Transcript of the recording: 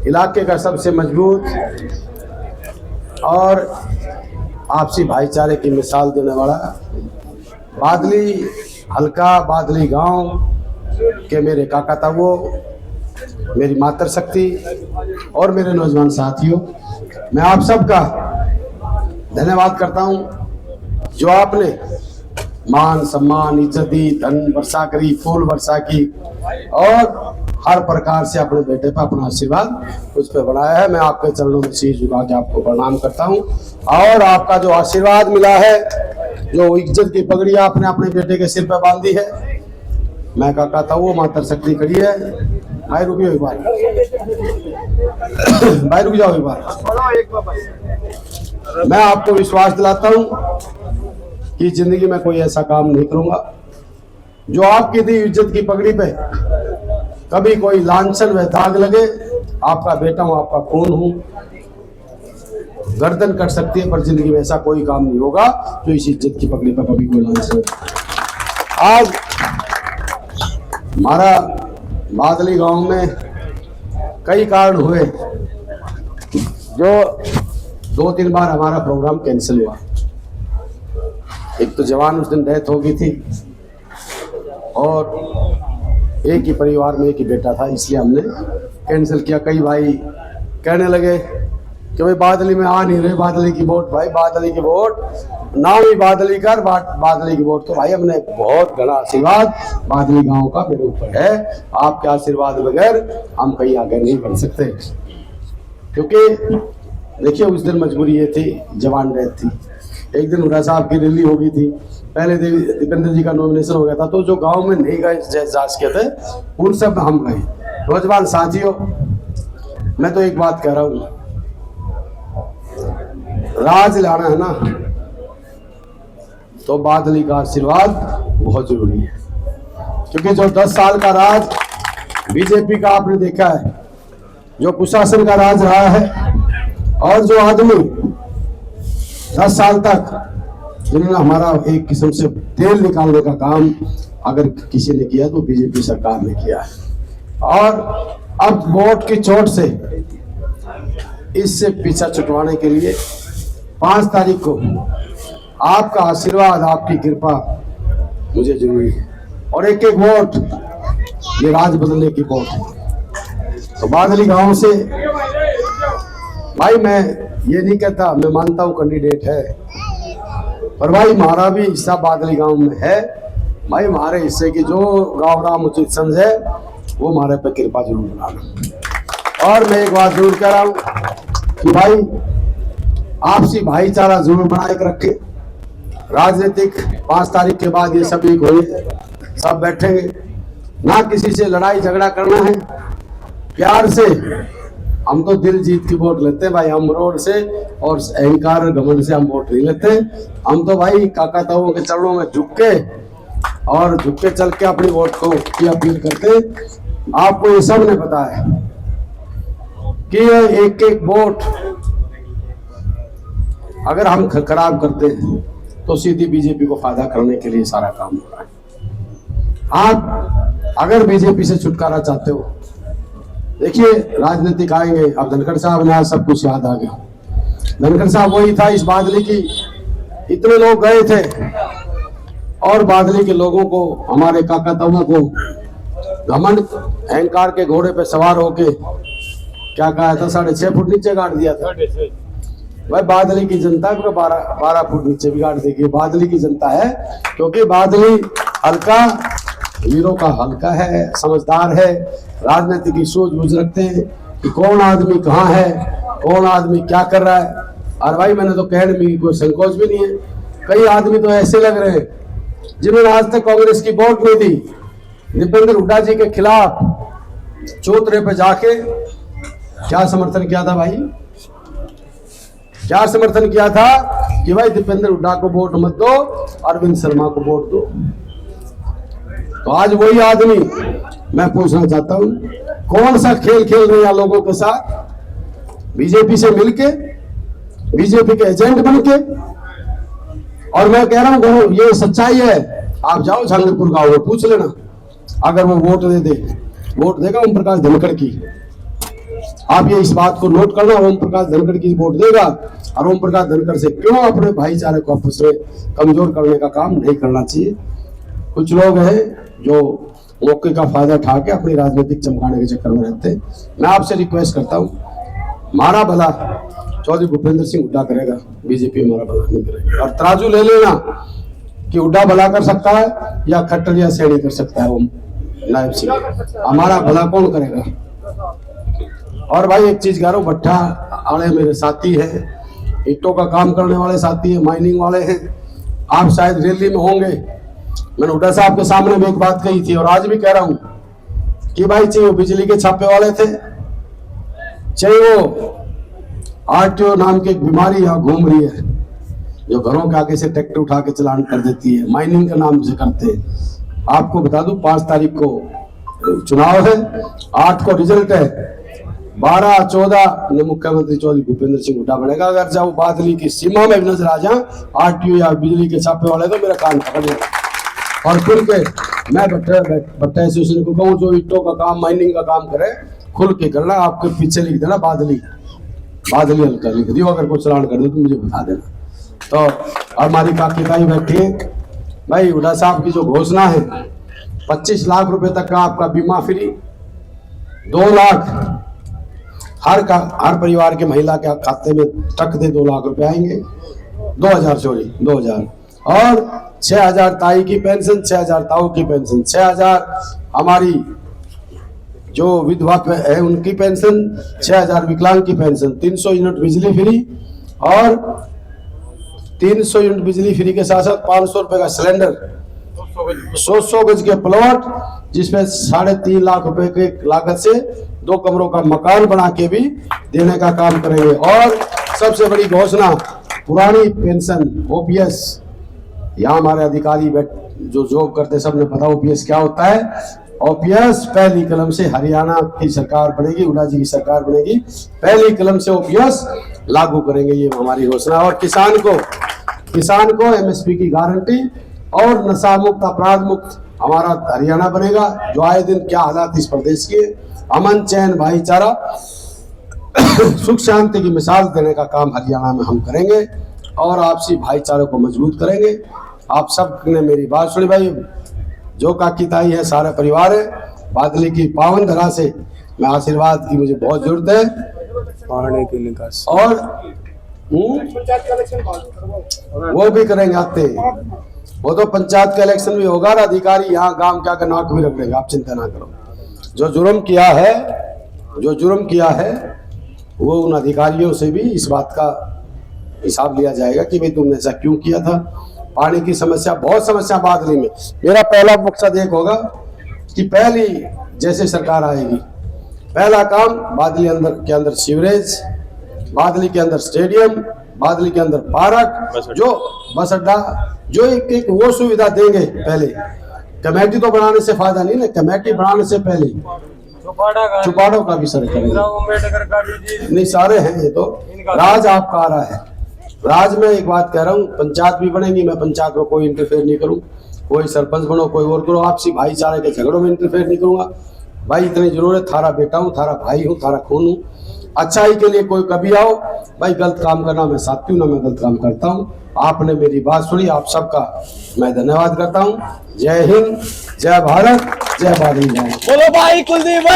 इलाके का सबसे मजबूत और आपसी भाईचारे की मिसाल देने वाला बादली हल्का, बादली गांव के मेरे काका ताऊ, मेरी मातृशक्ति और मेरे नौजवान साथियों, मैं आप सबका धन्यवाद करता हूं जो आपने मान सम्मान, इज्जत दी, धन वर्षा करी, फूल वर्षा की और हर प्रकार से अपने बेटे पर अपना आशीर्वाद उस पर बढ़ाया है। मैं आपके चरणों में शीश झुका के आपको प्रणाम करता हूं और आपका जो आशीर्वाद मिला है, जो इज्जत की पगड़ी आपने अपने बेटे के सिर पर बांधी है, मैं काका था वो मातृशक्ति खड़ी है। भाई रुकिए एक बार, भाई रुक जाओ एक बार। मैं आपको विश्वास दिलाता हूं कि जिंदगी में कोई ऐसा काम नहीं करूंगा जो आपकी दी इज्जत की पगड़ी पे कभी कोई लांछन व दाग लगे। आपका बेटा हूं, आपका खून हूं, गर्दन कट सकती है पर जिंदगी में ऐसा कोई काम नहीं होगा जो इस इज्जत की पगड़ी पर कभी कोई लांछन। आज हमारा बादली गांव में कई कारण हुए जो 2-3 बार हमारा प्रोग्राम कैंसिल हुआ। एक तो जवान उस दिन डेथ हो गई थी और एक ही परिवार में एक ही बेटा था, इसलिए हमने कैंसिल किया। कई भाई कहने लगे कि भाई बादली में आ नहीं रहे, बादली की वोट, भाई बादली की वोट नाम ही बादली कर, बादली की वोट। तो भाई हमने बहुत बड़ा आशीर्वाद बादली गांव का मेरे ऊपर है। आपके आशीर्वाद बगैर हम कहीं आगे नहीं बढ़ सकते, क्योंकि देखिए उस दिन मजबूरी ये थी, जवान डेथ थी। एक दिन हुड्डा साहब की रैली हो गई थी, पहले दीपेंद्र जी का नॉमिनेशन हो गया था, तो जो गांव में नहीं गए जांच के थे उन सब हम गए। नौजवान साथियों, मैं तो एक बात कह रहा हूं, राज लाना है ना तो बादली का आशीर्वाद बहुत जरूरी है, क्योंकि जो 10 साल का राज बीजेपी का आपने देखा है, जो कुशासन का राज रहा है, और जो आदमी 10 साल तक जिन्होंने हमारा एक किस्म से तेल निकालने का काम अगर किसी ने किया तो बीजेपी सरकार ने किया है। और अब वोट की चोट से इससे पीछा छुटवाने के लिए 5 तारीख को आपका आशीर्वाद, आपकी कृपा मुझे जरूरी है। और एक एक वोट ये राज बदलने की वोट है। तो बादली गांव से भाई मैं ये नहीं कहता, मैं मानता हूं कैंडिडेट है, पर भाई हमारा भी हिस्सा बादली गांव में है। भाई हमारे हिस्से की जो गाँव राम उचित समझे वो हमारे पे कृपा जरूर बनाना। और मैं एक बात जरूर कह रहा हूं कि भाई आपसी भाईचारा जरूर बनाए रखे। राजनीतिक 5 तारीख के बाद ये सब एक हुए, सब बैठेंगे, ना किसी से लड़ाई झगड़ा करना है, प्यार से। हम तो दिल जीत की वोट लेते भाई, हम रोड से और अहंकार घमंड से हम वोट नहीं लेते। हम तो भाई काका ताऊ के चरणों में झुक के चल के अपनी वोट को की अपील करते। आपको ये सब ने पता है कि एक एक वोट अगर हम खराब करते हैं तो सीधी बीजेपी को फायदा करने के लिए सारा काम हो रहा है। आप अगर बीजेपी से छुटकारा चाहते हो, देखिए राजनीतिक आएंगे। अब धनखड़ साहब ने आज सब कुछ याद आ गया। धनखड़ साहब वही था इस बादली की, इतने लोग गए थे और बादली के लोगों को, हमारे काका ताऊ को घमंड अहंकार के घोड़े पे सवार होके क्या कहा था, 6.5 फुट नीचे गाड़ दिया था। भाई बादली की जनता को 12 फुट नीचे भी गाड़ देगी। बादली की जनता है क्योंकि बादली हल्का, वीरों का हल्का है, समझदार है, राजनीति की सूझबूझ रखते हैं कि कौन आदमी कहाँ है, कौन आदमी क्या कर रहा है। और भाई मैंने तो कहने में कोई संकोच भी नहीं है। कई आदमी तो ऐसे लग रहे हैं जिन्होंने आज तक कांग्रेस की वोट नहीं दी, दीपेंद्र हुड्डा जी के खिलाफ चौतरे पे जाके क्या समर्थन किया था भाई, क्या समर्थन किया था कि भाई दीपेंद्र हुड्डा को वोट मत दो, अरविंद शर्मा को वोट दो। तो आज वही आदमी मैं पूछना चाहता हूं, कौन सा खेल खेल रहे हैं लोगों के साथ, बीजेपी से मिलके, बीजेपी के एजेंट बनके। और मैं कह रहा हूं ये सच्चाई है। आप जाओ झांगरपुर गांव में पूछ लेना, अगर वो वोट दे दे, वोट देगा ओम प्रकाश धनखड़ की, आप ये इस बात को नोट करना, ओम प्रकाश धनखड़ की वोट देगा और ओम प्रकाश धनखड़ से क्यों अपने भाईचारे को आपस में कमजोर करने का काम नहीं करना चाहिए। कुछ लोग हैं जो मौके का फायदा उठा के अपनी राजनीतिक चमकाने के चक्कर में रहते हैं। मैं आपसे रिक्वेस्ट करता हूँ, हमारा भला चौधरी भूपेंद्र सिंह हुड्डा करेगा, बीजेपी हमारा भला नहीं करेगी। और तराजू ले लेना कि हुड्डा भला कर सकता है या खट्टर या सैनी कर सकता है ओम नायब सिंह, हमारा भला कौन करेगा। और भाई एक चीज कह रहा हूँ, भट्टा आड़े मेरे साथी हैं, ईंटों का काम करने वाले साथी हैं, माइनिंग वाले हैं। आप शायद रैली में होंगे, मैंने हुड्डा साहब के सामने भी एक बात कही थी और आज भी कह रहा हूँ कि भाई चाहे वो बिजली के छापे वाले थे, चाहे वो आरटीओ नाम की एक बीमारी यहाँ घूम रही है जो घरों के आगे से ट्रैक्टर उठा के चलान कर देती है, माइनिंग के नाम से करते हैं। आपको बता दूं 5 तारीख को चुनाव है, 8 को रिजल्ट है, 12-14 में मुख्यमंत्री चौधरी भूपेंद्र सिंह हुड्डा बनेगा। अगर जब बादली की सीमा में भी नजर आ जाए आरटीओ या बिजली के छापे वाले तो मेरा कान पकड़ लेगा। और खुल के मैं भट्टा एसोसिएशन को कहूँ जो ईंटों का काम माइनिंग का काम करे खुल के करना, आपके पीछे लिख देना बादली हल्का लिख दियो, अगर कोई चलान कर दे तो मुझे बता देना। तो हमारी काकी ताई बैठी है भाई, हुड्डा साहब की जो घोषणा है 25 लाख रुपए तक का आपका बीमा फ्री, 2 लाख हर परिवार के महिला के खाते में टक दे 2 लाख रुपए आएंगे, 2000 और 6000 ताई की पेंशन, 6000 ताऊ की पेंशन, 6000 हमारी जो विधवा है उनकी पेंशन, 6000 विकलांग की पेंशन, 300 यूनिट बिजली फ्री और 300 यूनिट बिजली फ्री के साथ साथ 500 रुपए का सिलेंडर, 100 गज के प्लॉट जिसमें 3.5 लाख रुपए के लागत से 2 कमरों का मकान बना के भी देने का काम करेंगे। और सबसे बड़ी घोषणा, पुरानी पेंशन ओपीएस, यहाँ हमारे अधिकारी जो जॉब करते सबने पता ओपीएस क्या होता है। ओपीएस पहली कलम से हरियाणा की सरकार बनेगी, हुड्डा जी की सरकार बनेगी, पहली कलम से ओपीएस लागू करेंगे, ये हमारी घोषणा। और किसान को एमएसपी की गारंटी और नशा मुक्त अपराध मुक्त हमारा हरियाणा बनेगा। जो आए दिन क्या हालात इस प्रदेश के, अमन चैन भाईचारा सुख शांति की मिसाल देने का काम हरियाणा में हम करेंगे और आपसी भाईचारे को मजबूत करेंगे। आप सब ने मेरी बात सुनी भाई, जो काकी ताई है सारा परिवार है, बादली की पावन धरा से मैं आशीर्वाद की मुझे बहुत जरूरत है। पानी की निकास और वो भी करेंगे आते, वो तो पंचायत का इलेक्शन भी होगा ना, अधिकारी यहाँ गांव के आकर नाक भी रख देंगे, आप चिंता ना करो। जो जुर्म किया है वो उन अधिकारियों से भी इस बात का हिसाब लिया जाएगा कि भाई तुमने ऐसा क्यों किया था। पानी की समस्या, बहुत समस्या बादली में, मेरा पहला मकसद एक होगा कि पहली जैसे सरकार आएगी पहला काम बादली के अंदर सीवरेज, बादली के अंदर स्टेडियम, बादली के अंदर पार्क, जो बस अड्डा, जो एक वो सुविधा देंगे। पहले कमेटी तो बनाने से फायदा नहीं ना, कमेटी बनाने से पहले चुपाड़ों का भी सर करेंगे, नहीं सारे हैं ये तो। राज आपका आ रहा है, राज में एक बात कह रहा हूँ, पंचायत भी बनेगी, मैं पंचायत में कोई इंटरफेयर नहीं करूँ, कोई सरपंच बनो कोई और करो, आपसी भाईचारे के झगड़ों में इंटरफेयर नहीं करूंगा भाई। इतनी जरूरत, थारा बेटा हूँ, थारा भाई हूँ, थारा खून हूँ। अच्छाई के लिए कोई कभी आओ भाई, गलत काम करना मैं साथी हूँ ना, मैं गलत काम करता हूँ। आपने मेरी बात सुनी, आप सबका मैं धन्यवाद करता हूँ। जय हिंद, जय भारत, जय बादली। बोलो भाई कुलदीप।